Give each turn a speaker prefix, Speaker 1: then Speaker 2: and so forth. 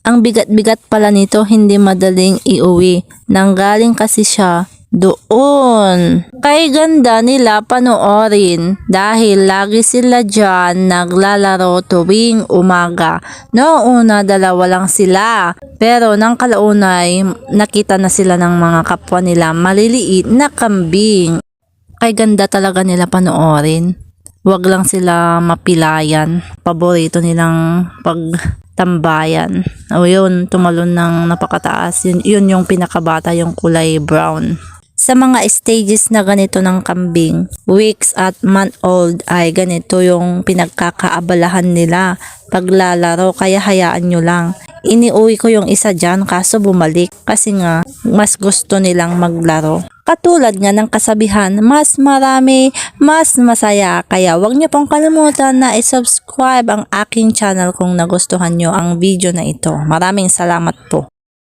Speaker 1: Ang bigat-bigat pala nito, hindi madaling iuwi. Nanggaling kasi siya doon. Kay ganda nila panoorin dahil lagi sila dyan naglalaro tuwing umaga. Noong una dalawa lang sila, pero nang kalaunay nakita na sila ng mga kapwa nila maliliit na kambing. Kay ganda talaga nila panoorin. Wag lang sila mapilayan. Paborito nilang pagtambayan. O yun, tumalon ng napakataas. Yun yung pinakabata, yung kulay brown. Sa mga stages na ganito ng kambing, weeks at month old ay ganito yung pinagkakaabalahan nila paglalaro, kaya hayaan nyo lang. Iniuwi ko yung isa dyan kaso bumalik kasi nga mas gusto nilang maglaro. Katulad nga ng kasabihan, mas marami, mas masaya. Kaya wag niyo pong kalimutan na i-subscribe ang aking channel kung nagustuhan nyo ang video na ito. Maraming salamat po.